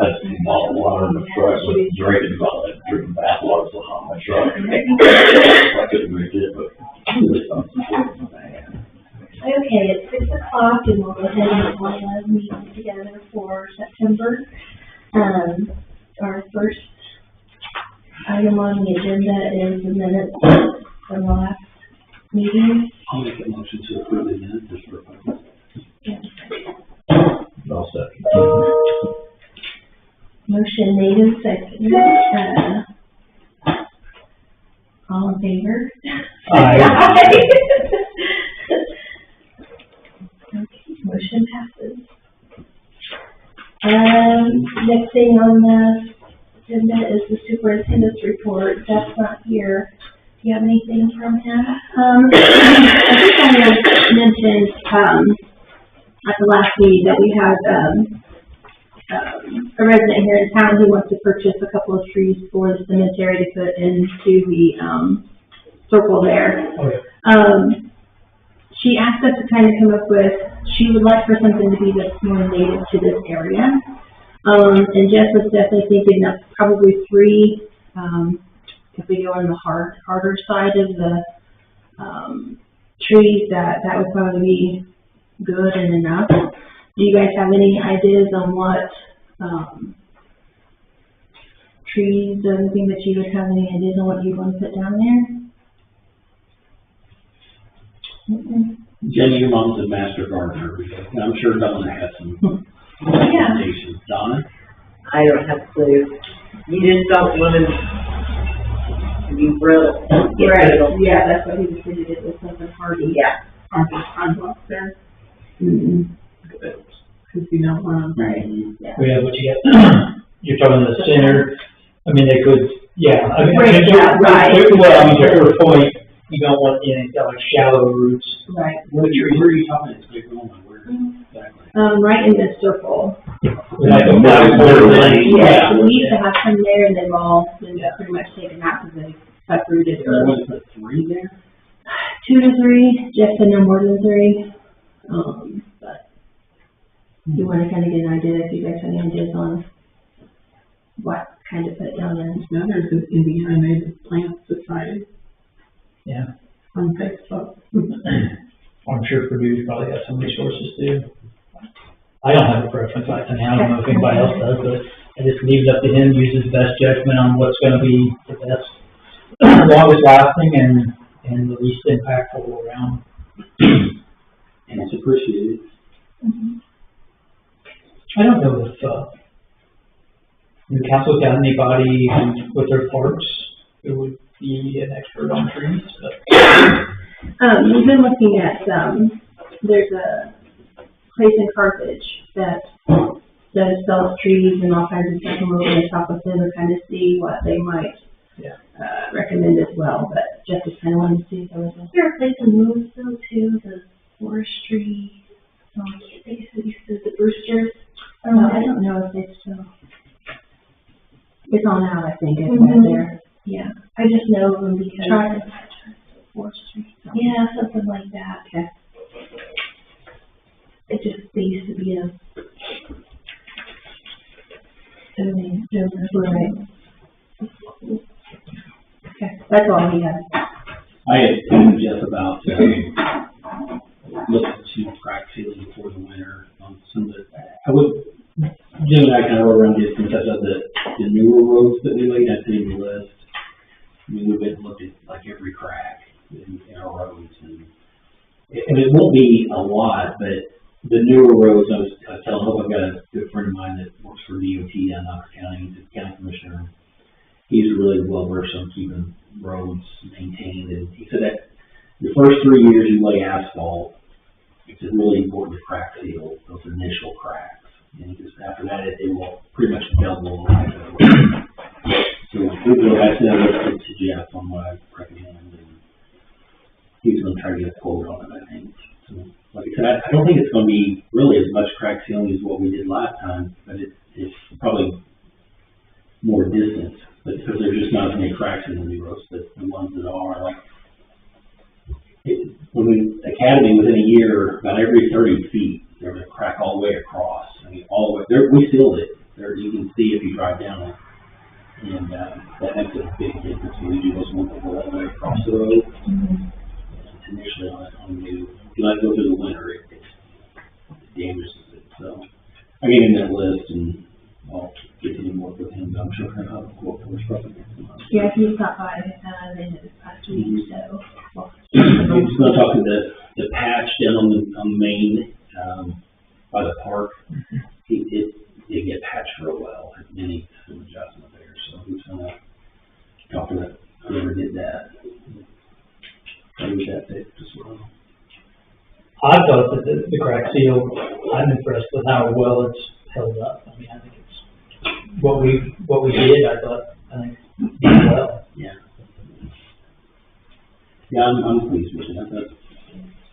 had some bottled water in the truck, but drinking about that, drinking bath water so hot in my truck. I couldn't drink it, but Okay, it's 6 o'clock and we'll go ahead and all have meetings together for September. Our first item on the agenda is the minutes from the last meeting. I'll make a motion to approve the minutes as proposed. I'll second. Motion made and seconded. All in favor? Aye. Okay, motion passes. Next thing on the agenda is the superintendent's report. That's not here. Do you have anything from him? I think I had mentioned at the last meeting that we had a resident here in town who wants to purchase a couple of trees for the cemetery to put into the circle there. She asked us to kind of come up with, she would like for something to be that's more native to this area. And Jeff was definitely thinking of probably 3, if we go on the harder side of the trees, that would probably be good and enough. Do you guys have any ideas on what trees or anything that you would have any ideas on what you want to put down there? Jenny, your mom's a master gardener. I'm sure Donna has some recommendations. Donna? I don't have a clue. You just don't want to be brittle. Right. Yeah, that's what he was thinking. It was something hardy. Yeah. On blocks there. Because you don't want to. Right. Yeah. Yeah, but you're talking the center. I mean, they could, yeah. I mean, Right. Well, I mean, to her point, you don't want any like shallow roots. Right. Where are you talking? It's big Roma. Where exactly? Right in the circle. Like a border lane. Yeah. We used to have some there and they've all been pretty much taken out because they uprooted. You want to put 3 there? 2 to 3. Jeff said no more than 3. But you want to kind of get an idea if you guys have any ideas on what kind of put down there. Now there's an Indiana Native Plant Society Yeah. on Facebook. I'm sure Purdue's probably got some resources too. I don't have a preference. I don't know if anybody else does, but I just leave it up to him, use his best judgment on what's going to be the best, longest lasting and the least impactful around. And it's appreciated. I don't know if the council's got anybody with their parks who would be an expert on trees, but We've been looking at, there's a place in Carthage that sells trees and all kinds of stuff, and we're going to talk with them and kind of see what they might recommend as well. But Jeff just kind of wanted to see if there was Is there a place in Louisville too, the forestry, I can't think of who used to, the Brewsters? I don't know if it's still, it's on out, I think, it's there. Yeah, I just know them because. Forestry. Yeah, something like that. Okay. They used to be a domain. Right. Okay, that's all he had. I had told Jeff about looking to crack sealing before the winter on some of the. Jim and I kind of wrote around this because of the newer roads that we laid out in the list. I mean, we've been looking at like every crack in our roads, and it won't be a lot, but the newer roads, I was telling Hope, I've got a good friend of mine that works for DOT down in Knox County, he's a county commissioner. He's really well versed on keeping roads maintained, and he said that the first 3 years you lay asphalt, it's really important to crack seal those initial cracks, and just after that they will pretty much double the life of the road. So I said I listened to Jeff on what I recommend, and he's going to try to get a quote on it, I think. So, like I said, I don't think it's going to be really as much crack sealing as what we did last time, but it's probably more distance, but because there's just not as many cracks in the new roads, but the ones that are, like, when we, Academy, within a year, about every 30 feet, there was a crack all the way across. I mean, all the way, we sealed it. There, you can see if you drive down it. And, that makes a big difference when you do those ones that go all the way across the road. Initially on new, if you let it go through the winter, it damages it. So I gave him that list and I'll get to work with him. I'm sure he'll have a quote for his probably next month. Yeah, he stopped by, in this past week, so. I'm just gonna talk to the patch down on the main, by the park. It did get patched for a while, and it needs some adjustment there, so he's gonna talk to that, whoever did that. Maybe that fixed as well. I thought that the crack seal, I'm impressed with how well it's held up. I mean, I think it's, what we did, I think did well. Yeah. Yeah, I'm pleased with it. I thought,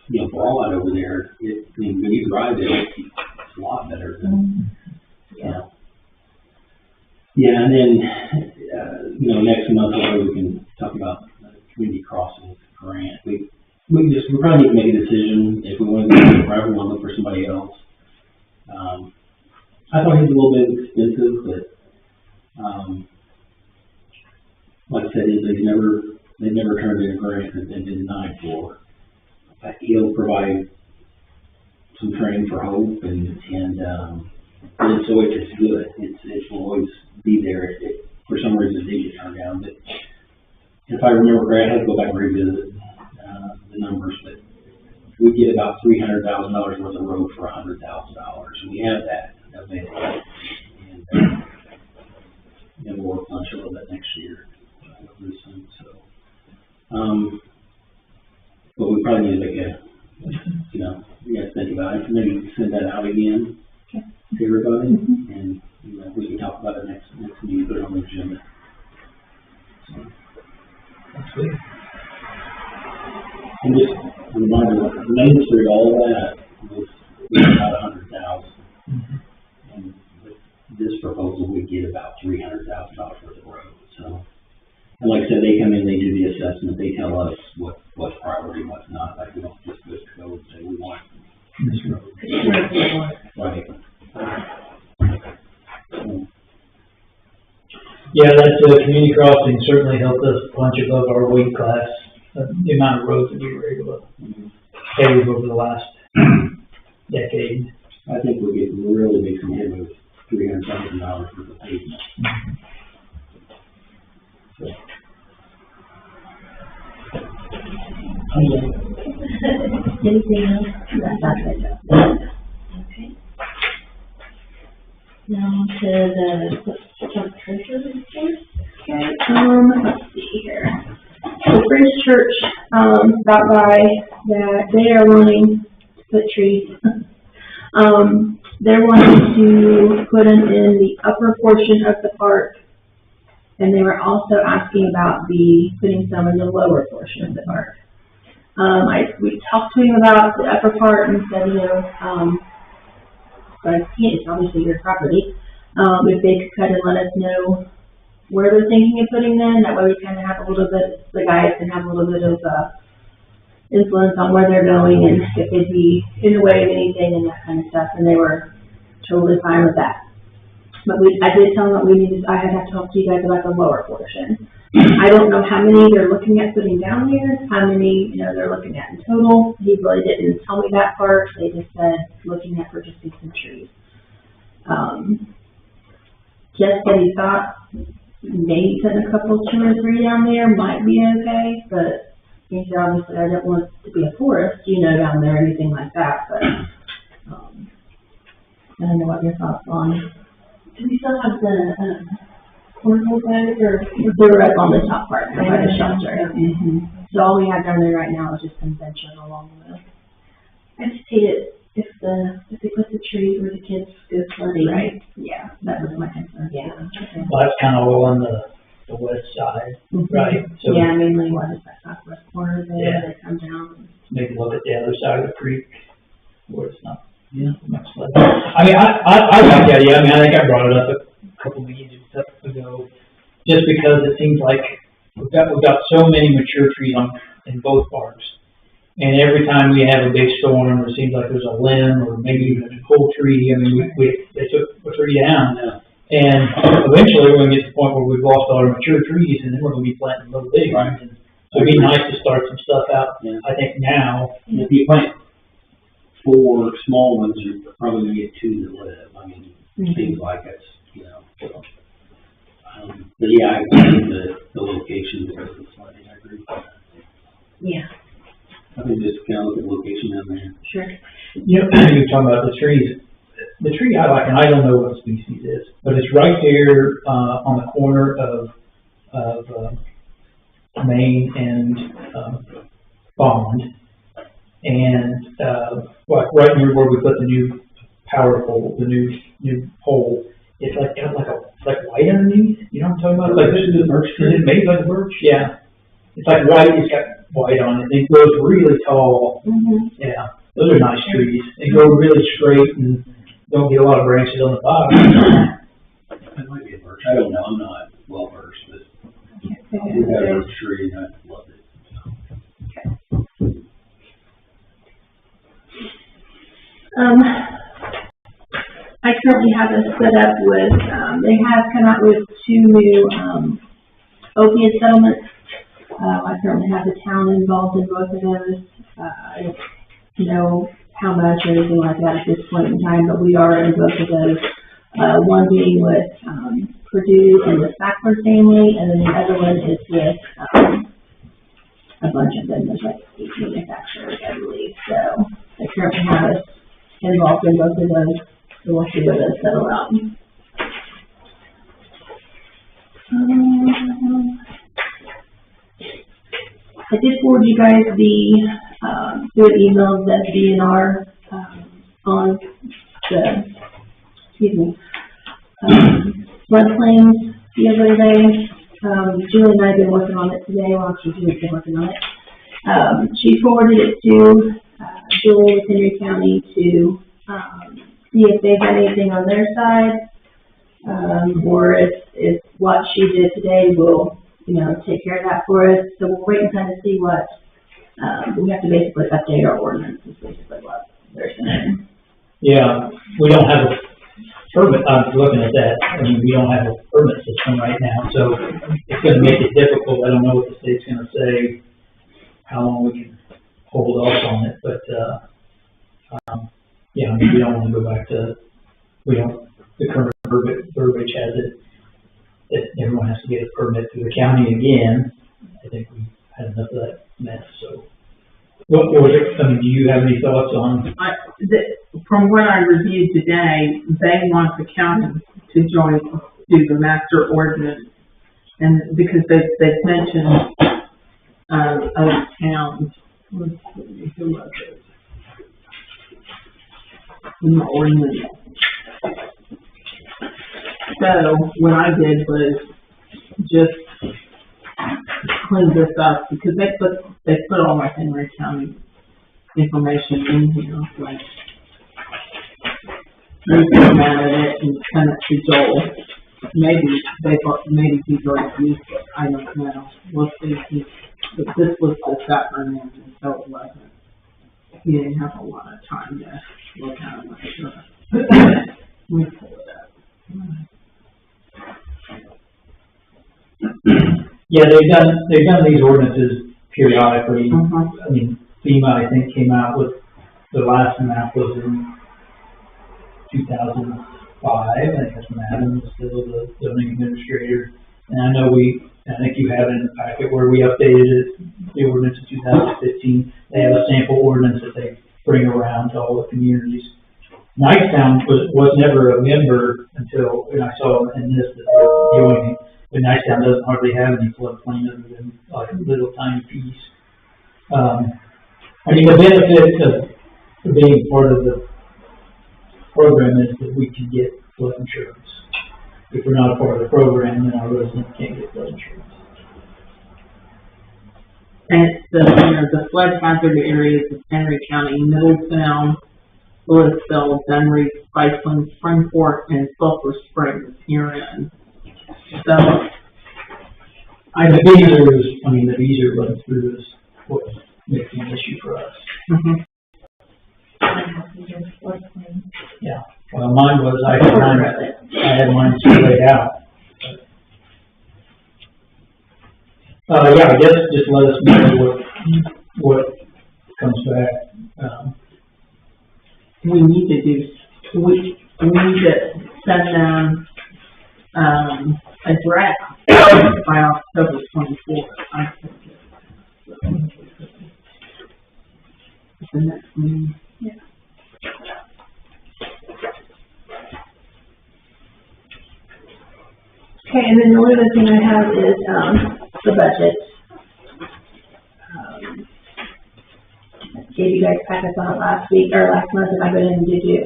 you know, for all that over there, I mean, when you drive it, it's a lot better than, you know. Yeah, and then, you know, next month, we can talk about community crossings grant. We probably need to make a decision if we want to go for everyone, look for somebody else. I thought he was a little bit expensive, but, like I said, they've never turned in a grant that they've been denied for. He'll provide some training for Hope and so it's good. It will always be there if for some reason they get turned down. But if I remember correctly, I have to go back and revisit the numbers, but we get about $300,000 worth of road for $100,000. And we have that available. And then we'll work on it a little bit next year. But we probably need to make you know, you guys think about it, maybe send that out again to everybody, and, you know, we can talk about it next meeting, put it on the agenda. So. That's good. And just a reminder, Main Street, all of that was about $100,000. And with this proposal, we get about $300,000 worth of road, so. And like I said, they come in, they do the assessment, they tell us what's priority, what's not, like we don't just go and say we want this road. Right. Yeah, that community crossing certainly helped us punch above our weight class, the amount of roads that we were able to pave over the last decade. I think we'll get really big some hit with $300,000 worth of pavement. So. Anything else? That's it. Okay. Now to the treasurer report. Okay, let's see here. The French Church, stopped by, that they are wanting to put trees. They're wanting to put them in the upper portion of the park, and they were also asking about putting some in the lower portion of the park. We talked to him about the upper part and said, you know, but I can't, it's obviously your property. If they could kind of let us know where they're thinking of putting them, that way we kind of have a little bit, the guys can have a little bit of influence on where they're going and if they'd be in the way of anything and that kind of stuff, and they were totally fine with that. But I did tell them that I had to talk to you guys about the lower portion. I don't know how many they're looking at putting down here, how many, you know, they're looking at in total. He really didn't tell me that part. They just said looking at purchasing some trees. Just that he thought maybe putting a couple, 2 or 3 down there might be okay, but he said obviously I don't want it to be a forest, you know, down there or anything like that, but I don't know what your thoughts on. Do we still have the, cornhole bags, or? They're up on the top part, by the shelter. Mm-hmm. So all we have down there right now is just convention along the. I just hate it if they put the trees where the kids go sledding. Right, yeah, that was my concern. Yeah. Okay. Well, that's kind of all on the west side, right? So Yeah, mainly what is that southwest corner there, Yeah. they come down. maybe look at the other side of the creek where it's not, much less. I mean, I like the idea. I mean, I think I brought it up a couple meetings ago, just because it seems like we've got so many mature trees in both parks. And every time we have a big storm, it seems like there's a limb or maybe even a whole tree. I mean, they took a tree down. And eventually, we're gonna get to the point where we've lost all our mature trees, and then we're gonna be planting little bitty ones. And so it'd be nice to start some stuff out, Yeah. I think now. And if you plant 4 small ones, you're probably gonna get 2 that live. I mean, it seems like it's, you know, so. But yeah, I think the location because of the flooding, I agree with that. Yeah, I think just kind of look at the location down there. sure. You know, you're talking about the trees. The tree I like, and I don't know what species it is, but it's right there, on the corner of Main and, Bond. And, like right near where we put the new power pole, the new pole, it's like, got it's like white underneath, you know what I'm talking about? Like, this is a birch tree. Is it made like a birch? Yeah. It's like white, it's got white on it, and it grows really tall. Yeah, those are nice trees. They grow really straight and don't get a lot of branches on the bottom. It might be a birch. I don't know. I'm not well versed, but I do have a birch tree and I love it. I currently have us set up with, they have come out with 2 new, opiate settlements. I currently have the town involved in both of those. I don't know how much or anything like that at this point in time, but we are in both of those. One being with, Purdue and the Sackler family, and then the other one is with, a bunch of them, there's like 8 manufacturers, I believe. So they currently have us involved in both of those. So we'll see where those settle out. I did forward you guys the, through an email that DNR, on the, floodplains the other day. Julie and I have been working on it today, well, actually Julie's been working on it. She forwarded it to, Julie with Henry County to, see if they've got anything on their side, or if what she did today will, take care of that for us. So we'll wait and kind of see what, we have to basically update our ordinance, is basically what they're saying. Yeah, we don't have a permit, I'm looking at that, I mean, we don't have a permit system right now, so it's gonna make it difficult. I don't know what the state's gonna say, how long we can hold off on it, but, yeah, I mean, we don't wanna go back to, the current verbiage has it, that everyone has to get a permit through the county again. I think we've had enough of that mess, so. What was it, I mean, do you have any thoughts on? From what I reviewed today, they want the county to join, do the master ordinance. And because they've mentioned, other towns, let's see, who was it? In the ordinance. So what I did was just clean this up because they put all my Henry County information in here, like they formatted it and sent it to Joel. Maybe he's already used it. I don't know. We'll see. But this was the Sackler name, and so it wasn't. He didn't have a lot of time to look at it. Let me pull it up. Yeah, they've done these ordinances periodically. I mean, FEMA, I think, came out with, the last map was in 2005. I think that's when Adam was still the zoning administrator. And I know I think you have it in the packet where we updated it, the ordinance in 2015. They have a sample ordinance that they bring around to all the communities. Nicetown was never a member until, when I saw in this that they're joining. But Nicetown doesn't hardly have any floodplain other than like a little tiny piece. I mean, the benefit of being part of the program is that we can get flood insurance. If we're not a part of the program, then our residents can't get flood insurance. And it's the flood hazard areas of Henry County, Middletown, Louisville, Dunry, Spiceland, Springport, and Sulphur Springs herein. So, The Beezer runs through this, what makes it an issue for us. Yeah, well, mine was, I I had mine laid out. Yeah, I guess just let us know what comes back. We need to do, we need to send them, a draft by October 24th. I think. The next meeting. Okay, and then the only other thing I have is, the budget. Gave you guys packets on it last week, or last month, and I went in and did you,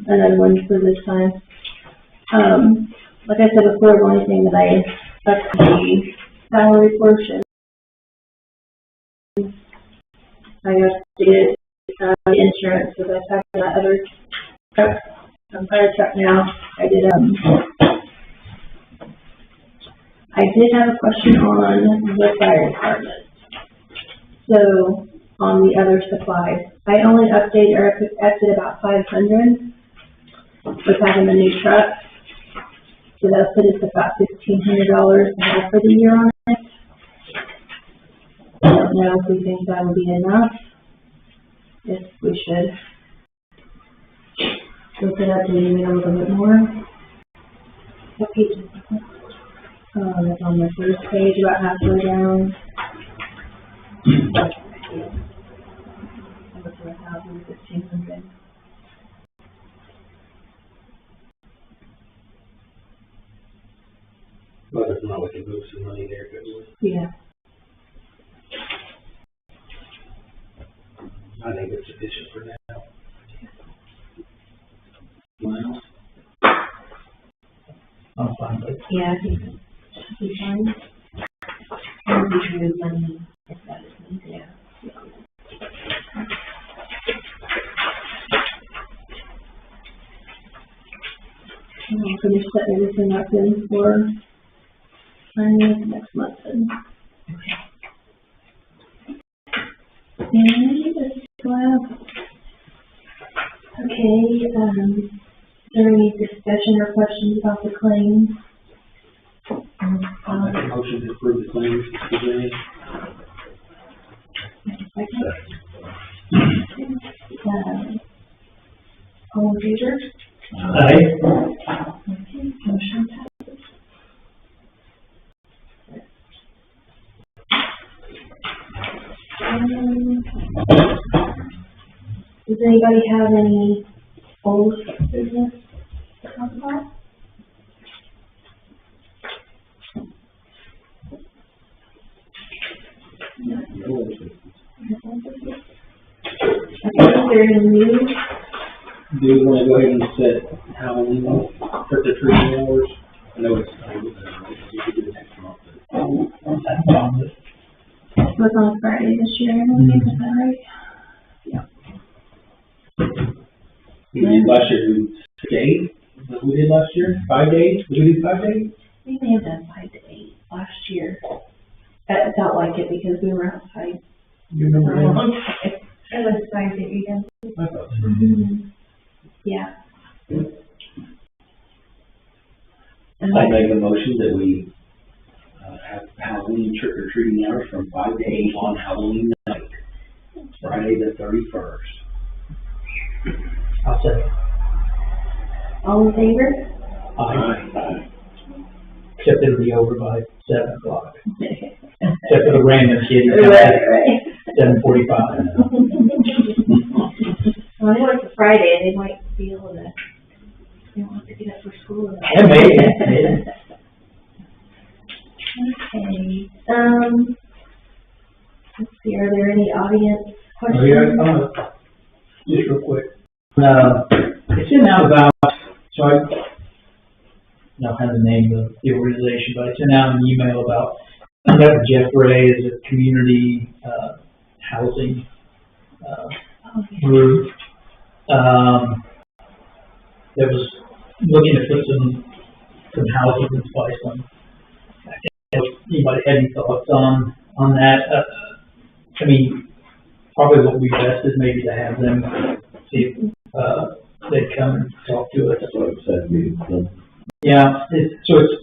another one for this time. Like I said before, the only thing that I, up the salary portion. I just did, the insurance, because I talked to that other truck, fire truck now. I did have a question on the fire department. So, on the other supplies, I only updated or upped about 500 with having the new truck. So that put us about $1,500 to have for the year on it. I don't know if we think that would be enough. If we should look it up to maybe a little bit more. What page is it? It's on the first page, about halfway down. Over 1,000, 1,500. But if not, we can move some money there, couldn't we? Yeah. I think it's sufficient for now. Miles? I'm fine with it. Yeah, I think it should be fine. And we can move money if that is needed. Yeah. And I'll finish setting everything up in for finance next month then. And let's go out. Okay, is there any discussion or questions about the claims? I'll make a motion to approve the claims as presented. All in favor? Aye. Okay, motion passes. Does anybody have any old business to talk about? Okay, is there any news? Do you want to go ahead and set Halloween for the tree hours? I know it's, you could do it next month. It was on Friday this year, I believe, is that right? We did last year, do 6 days, is that what we did last year? 5 days? Did we do 5 days? We may have done 5 to 8 last year. I felt like it because we were outside You remember for a that? long time. It was 5 to 8, I thought so. Yeah. I make a motion that we, have Halloween trick or treating hours from 5 to 8 on Halloween night, Friday the 31st. I'll say. All in favor? Aye. Except it'll be over by 7 o'clock. Except for the random kid who comes at Right. 7:45. Well, I know it's a Friday, they might be able to, they won't have to get up for school. Yeah, maybe. Okay, let's see, are there any audience Oh, yeah, questions? just real quick. It's in out about, so I don't have the name of the organization, but I sent out an email about, I got Jeff Ray as a community, housing, Oh, yeah. group. That was looking to put some houses in Spiceland. Anybody had any thoughts on that? I mean, probably what would be best is maybe to have them see if, they'd come and talk to us. That's what I said, we, Yeah, so it's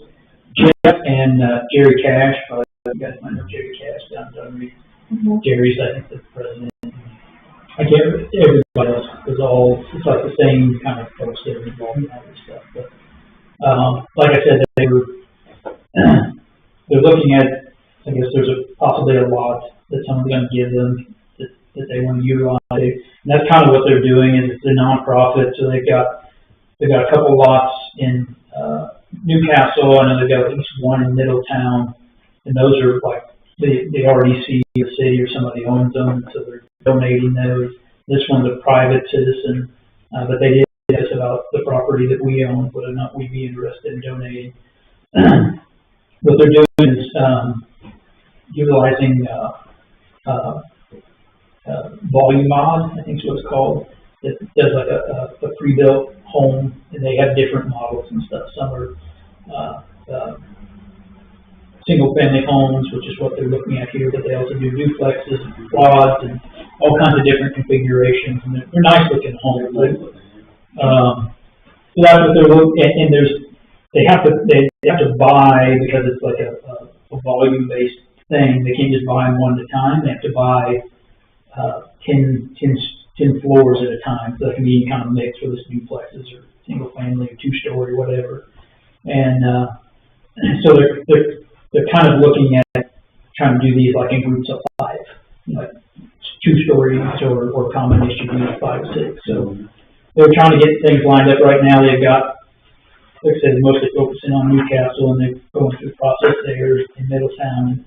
Jeff and Jerry Cash, probably you guys might know Jerry Cash down in Dunwoody. Mhm. Jerry's, I think, the president. I can't, everybody else is all, it's like the same kind of folks that are involved in all this stuff, but, like I said, they're looking at, I guess there's possibly a lot that someone's gonna give them that they want to utilize. And that's kind of what they're doing, is it's a nonprofit, so they've got a couple lots in, Newcastle, I know they've got at least one in Middletown, and those are like, they already see the city or somebody owns them, so they're donating those. This one's a private citizen, but they did ask us about the property that we own, whether or not we'd be interested in donating. What they're doing is, utilizing, Volume Mod, I think is what it's called. It does like a pre-built home, and they have different models and stuff. Some are, single-family homes, which is what they're looking at here, but they also do duplexes, quads, and all kinds of different configurations, and they're nice-looking homes. So that's what they're looking at, and they have to buy, because it's like a volume-based thing. They can't just buy them one at a time. They have to buy 10 floors at a time. So that can be any kind of mix, whether it's duplexes or single-family or two-story, whatever. And so they're kind of looking at trying to do these like in groups of 5, like 2 stories or combination of 5 or 6. So they're trying to get things lined up right now. They've got, like I said, mostly focusing on Newcastle, and they're going through the process there in Middletown.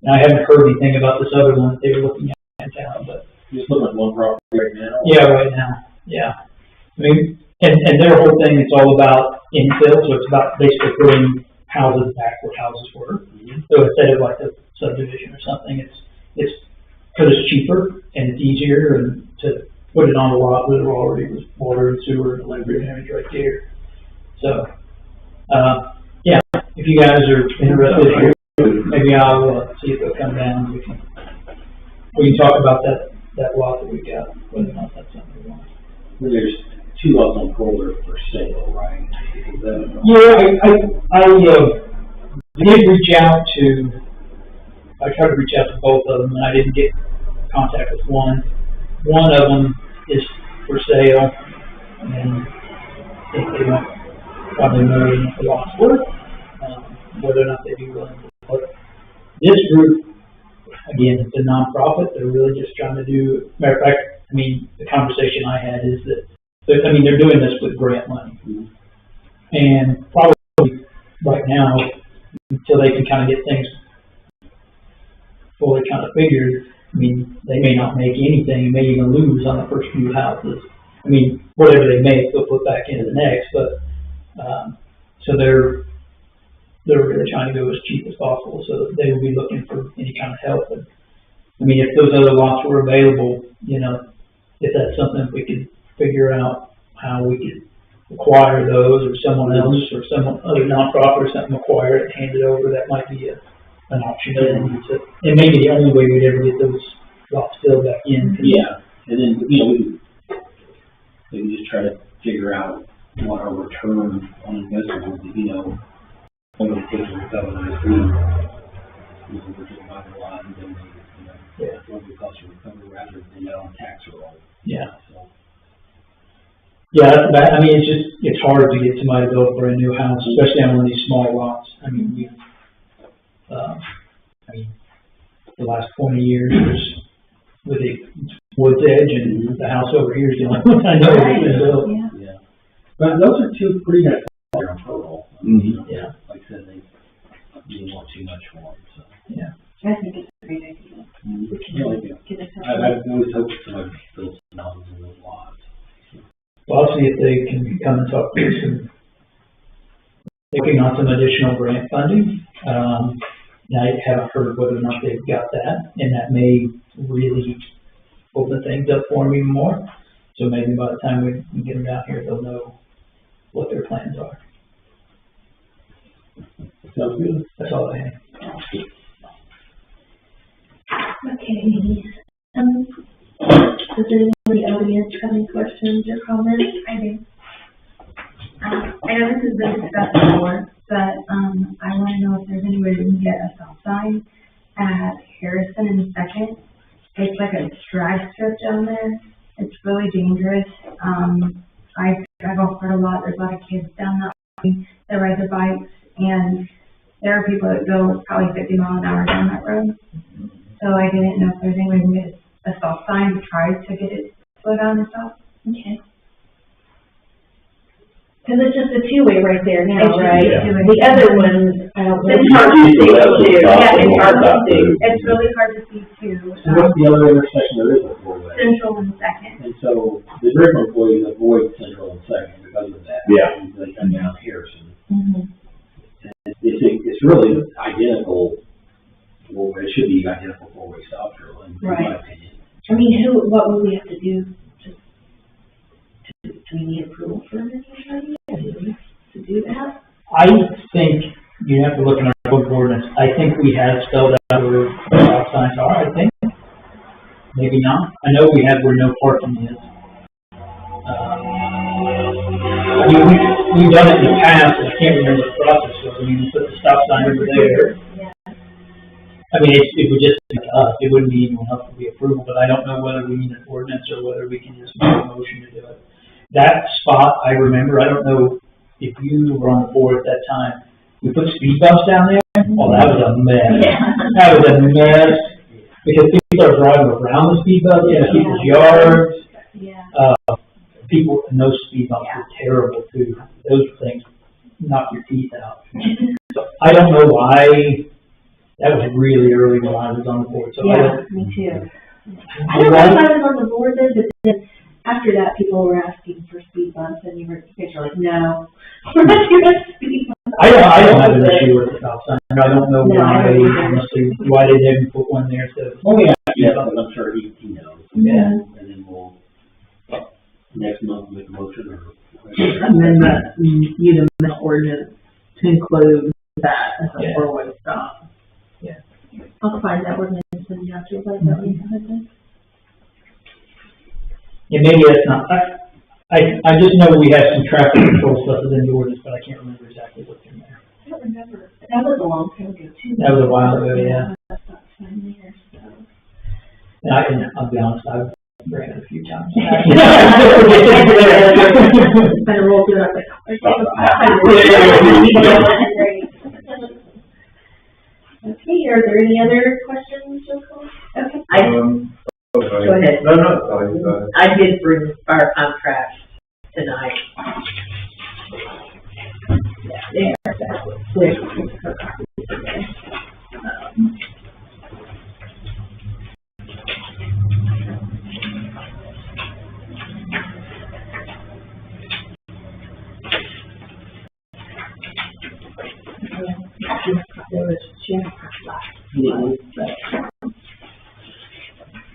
And I haven't heard anything about this other one that they were looking at in town, but Just looking at one property right now. yeah, right now, yeah. I mean, and their whole thing is all about infill, so it's about basically putting houses back where houses were. So instead of like a subdivision or something, it's because it's cheaper and it's easier and to put it on a lot where there already was water and sewer and electric and everything right there. So, yeah, if you guys are interested here, maybe I'll see if they'll come down. We can talk about that lot that we got, whether or not that's something we want. There's 2 lots on Kohler for sale, right? Is that? Yeah, I did reach out to, I tried to reach out to both of them, and I didn't get contact with one. One of them is for sale, and I think they want probably more than the lot's worth, whether or not they'd be willing to. But this group, again, it's a nonprofit. They're really just trying to do, matter of fact, I mean, the conversation I had is that, I mean, they're doing this with grant money. And probably right now, until they can kind of get things fully kind of figured, I mean, they may not make anything, may even lose on the first few houses. I mean, whatever they make, they'll put back into the next, but, so they're really trying to go as cheap as possible, so that they will be looking for any kind of help. And, I mean, if those other lots were available, you know, if that's something we could figure out how we could acquire those, or someone else, or some other nonprofit or something acquire it, hand it over, that might be an option. And maybe the only way we'd ever get those lots filled back in. Yeah, and then, you know, we can just try to figure out what our return on investment would be, you know, when we take the recovery fee, we're just buying a lot, and then, you know, Yeah. what we cost to recover rather than on tax roll. Yeah. So, Yeah, that's bad. I mean, it's hard to get somebody to build a brand new house, especially on one of these small lots. I mean, the last 20 years, with the Woods Edge and the house over here is the only one I know that's been built. Yeah. yeah. But those are 2 pretty nice lots on total. You know, Yeah. like I said, they didn't want too much for them, so. Yeah. I think it's a great idea. Yeah, Get it I've always hoped somebody builds some houses in those lots. Well, I'll see if they can come and talk to us and working on some additional grant funding. I haven't heard whether or not they've got that, and that may really open things up for them even more. So maybe by the time we get them down here, they'll know what their plans are. Sounds good. That's all I have. Okay. Does anyone in the audience have any questions or comments? I do. I know this has been discussed I wanna know if there's any way we can get a stop sign at Harrison and Second. It's like a drag strip down there. It's really dangerous. I drive off road a lot. There's a lot of kids down that way that ride their bikes, and there are people that go probably 50 miles an hour down that road. So I didn't know if there's any way we can get a stop sign to try to get it slow down and stop. Okay. Cause it's just a two-way right there now, It's right? just The other one, I don't know. it's hard to see too. Yeah, it's hard to see. It's really hard to see too. So what's the other intersection there is a four-way? Central and Second. And so the Griffin employees avoid Central and Second because of that. Yeah. They come down Harrison. Mhm. And it's really identical, well, it should be identical four-way stop drill, in my Right. opinion. I mean, what would we have to do do we need approval for anybody to do that? I think you have to look in our book ordinance. I think we have spelled out where stop signs are, I think. Maybe not. I know we have where no parking is. I mean, we've done it in the past, and I can't remember what the process was. I mean, we put the stop sign over there. I mean, it would just be us. It wouldn't be anyone else for the approval, but I don't know whether we need an ordinance or whether we can just make a motion to do it. That spot, I remember, I don't know if you were on the board at that time, we put speed bumps down there. Oh, that was a mess. That was a mess, because people are driving around the speed bumps in people's yards. Yeah. People, and those speed bumps are terrible too. Those things knock your teeth out. So I don't know why, that was really early when I was on the board, so I Yeah, don't. me too. I don't know if I was on the board then, but then after that, people were asking for speed bumps, and you guys were like, no, we're not doing speed bumps. I don't have an issue with the stop sign. I don't know No, I why, don't either. honestly, why they didn't put one there, so. Yeah, but I'm sure he knows. Yeah. And then we'll, next month, make a motion or. And then you'd amend the ordinance to include that as a Yeah. four-way stop. I'll find that ordinance and you have to let that one happen. Yeah, maybe that's not, I just know we have some traffic control stuff within the ordinance, but I can't remember exactly what's in there. I don't remember. That was a long time ago too. That was a while ago, yeah. That's not fine there, so. And I'll be honest, I've ran it a few times. Kind of rolled through, I was like, okay, are there any other questions, Joseph? Okay. Go ahead. No, sorry. I did bring our contract tonight. There, exactly. There's her copy today. There was Jennifer last.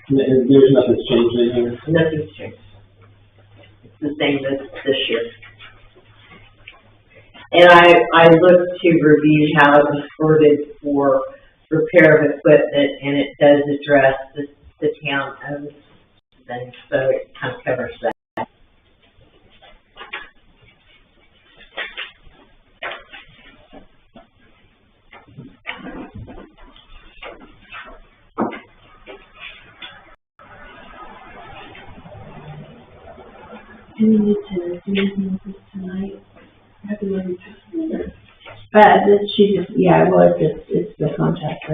There's nothing's changed in here. Nothing's changed. It's the same as this year. And I looked to review how it was worded for repair of equipment, and it does address the town owns things, so it kind of covers that. Do we need to do anything with this tonight? Have we already passed it? She just, yeah, well, it's the contract,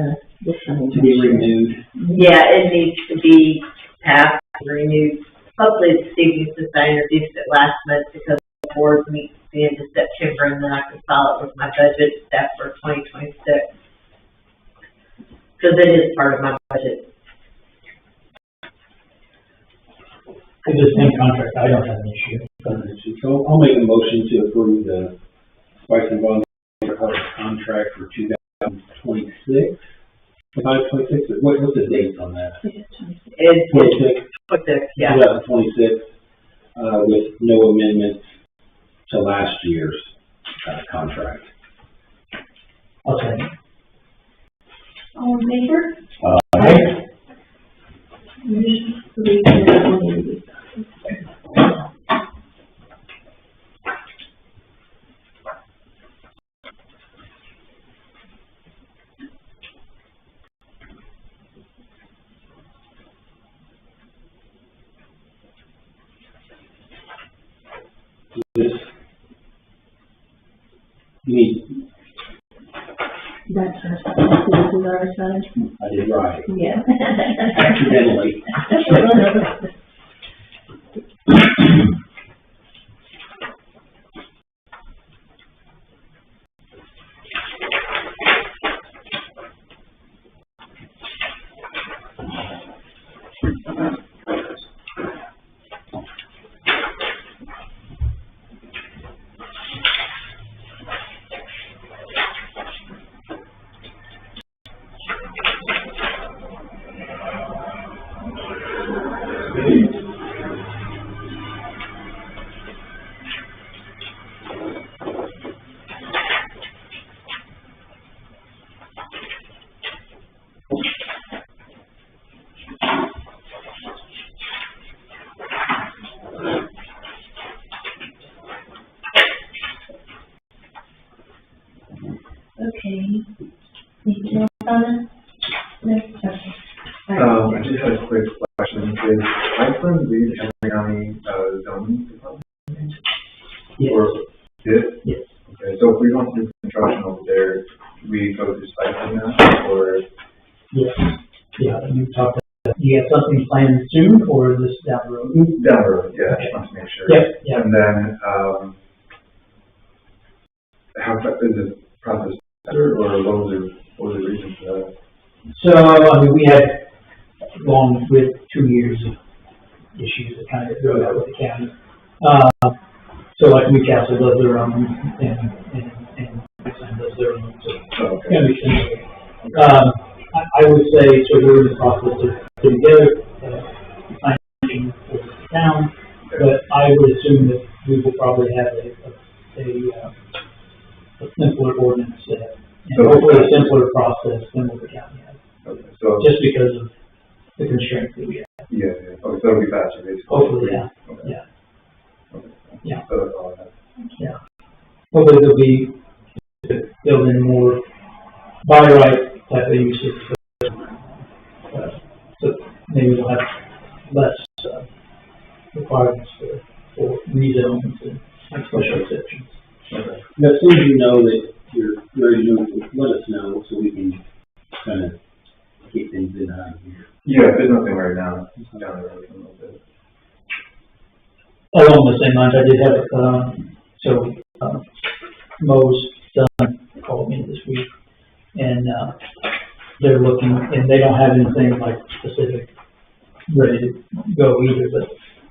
this coming. To be renewed. Yeah, it needs to be passed and renewed. Hopefully the Stevens I introduced it last month because the board meets the end of September, and then I can file it with my budget stuff for 2026. Because it is part of my budget. It's the same contract, I don't have an issue. So I'll make a motion to approve the Spice and Bond contract for 2026. 2026, what's the date on that? It's 26, 26, yeah. 2026, with no amendments to last year's contract. I'll say. All in favor? Right? You mean, That's her side, so this is our side. I did right. Yeah. Accidentally. Okay. Anything else on this? No? Okay. All right. I just had a quick question. Is Iceland lead Emory County zoning department? Yes. Or did? Yes. Okay, so if we want to do construction over there, we go through Iceland now, or? Yes. Yeah, you talked about, you have something planned soon, or is this down the road? Down the road, yeah, just want to make sure. Yep, yeah. And then, how fast is this process, or what was the reason for that? So, I mean, we had gone with 2 years of issues that kind of drove out with the county. So like Newcastle does their own, and Iceland does their own, so Oh, it's okay. gonna be similar. I would say, so we're in the process of putting together, finding for the town, but I would assume that we will probably have a simpler ordinance, and hopefully a simpler process than what the county has, Okay, so, just because of the constraints that we have. yeah, okay, so it'll be faster, basically. Hopefully, yeah, Okay. yeah, Okay. yeah. So that's all I have. yeah. Hopefully there'll be, build in more by right type of uses. So maybe we'll have less, requirements for rezones and special exceptions. Okay. But as soon as you know that you're ready to move, let us know so we can kind of keep things in out here. Yeah, there's nothing right now, just down the road a little bit. Along the same lines, I did have, Mo's son called me this week, and, they're looking, and they don't have anything like specific ready to go either, but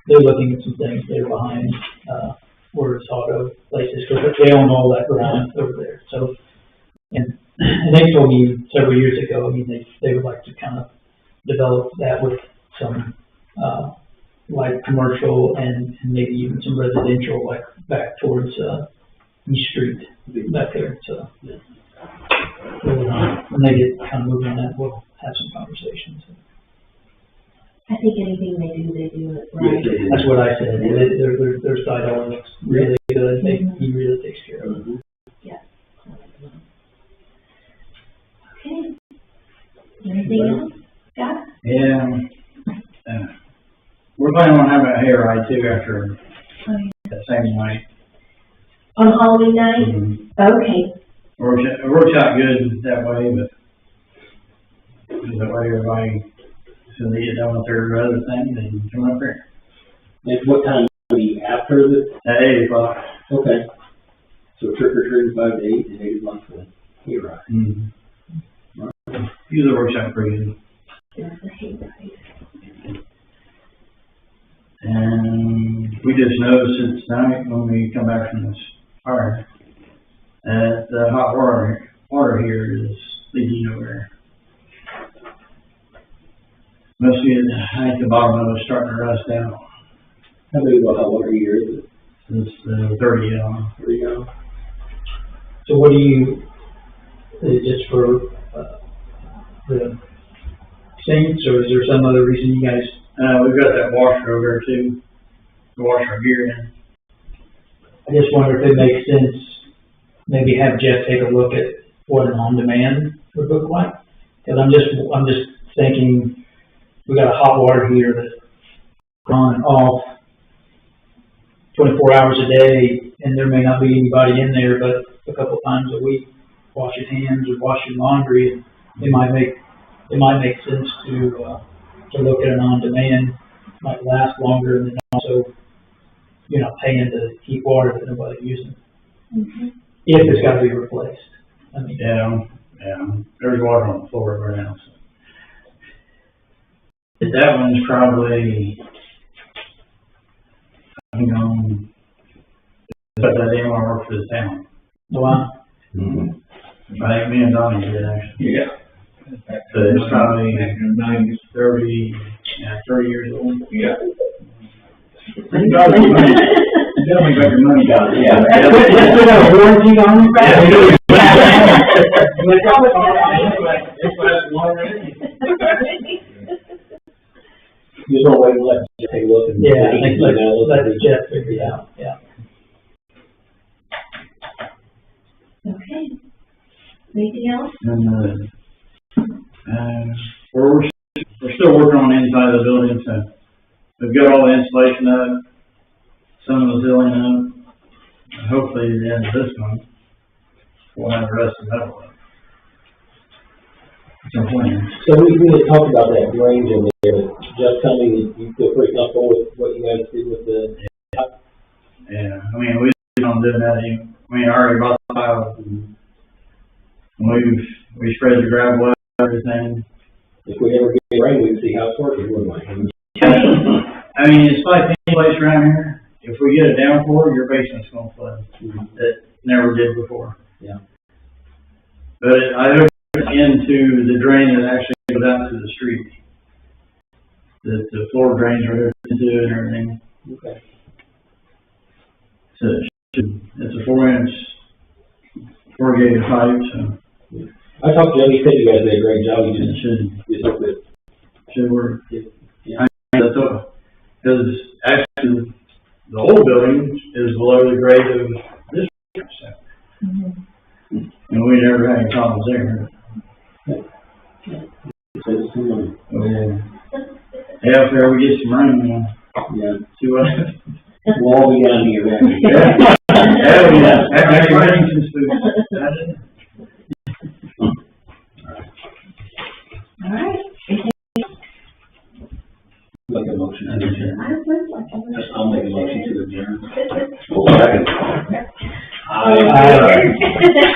they're looking at some things. They're behind, Words Auto places, because they own all that ground over there, so, and they told me several years ago, I mean, they would like to kind of develop that with some, like commercial and maybe even some residential, like back towards, East Street, back there, so. Yeah. When they get kind of moving on that, we'll have some conversations. I think anything they do it Yes, right. they do. That's what I said, their side all looks really good, he really takes care of it. Mhm. Okay. Anything else, Scott? Yeah, we're planning on having a hayride too after Oh, yeah. that same night. On Halloween night? Mm-hmm. Okay. It works out good that way, but that way everybody, so they get done with their other thing, they can come up here And what time will be after the, at 8 o'clock. okay. So trick or treat 5 to 8 and 8 o'clock for the hayride. Mm-hmm. Usually works out pretty good. There's a hayride. And we just noticed it tonight when we come back from this fire, that the hot water here is leaking over there. Must be at the bottom of it starting to rust out. How big of a hot water heater is it? It's 30 gallon. There you go. So what do you, is it just for, the sinks, or is there some other reason you guys? We've got that washer over there too, to wash our gear in. I just wonder if it makes sense, maybe have Jeff take a look at what an on-demand would look like. Cause I'm just thinking, we got a hot water heater that's on and off 24 hours a day, and there may not be anybody in there, but a couple times a week, wash his hands or wash your laundry, and it might make sense to look at an on-demand, might last longer, and then also, you know, paying to keep water that nobody's using. If it's gotta be replaced. I mean, Yeah, there's water on the floor right now, so. But that one's probably, you know, but that damn work for the town. wow. I think me and Donnie did actually. Yeah. So it's probably 30 years old. Yeah. You gotta make your money out. Yeah. Let's put a warranty on it. You don't wait and let Jeff take a look and. Yeah, I think let Jeff figure it out, yeah. Okay. Anything else? And, we're still working on the inside of the building, so we've got all the insulation up, some of the ceiling up, and hopefully at the end of this month, we'll have the rest of the metal up. It's our plan. So we had talked about that range over there, just tell me, you feel pretty comfortable with what you guys did with the. Yeah, I mean, we don't do that, I already bought the pile, and we spread the gravel out, everything. If we ever get rain, we can see how it's working, wouldn't we? I mean, it's like any place around here, if we get a downpour, your basement's gonna flood. That never did before. Yeah. But I hooked into the drain that actually goes out to the street. The floor drains are hooked into it and everything. Okay. So it's a 4-inch corrugated pipe, so I talked to him, he said you guys did a great job, you it just, should work. yeah. I mean, that's all, because actually, the old building is below the grade of this, so. And we never had any problems there. Save some money. Yeah, if ever we get some rain, Yeah. see what. We'll all be down here, man. Yeah, after rain some food. All right. Make a motion to adjourn. I would like to. I'll make a motion to adjourn. Second. Aye.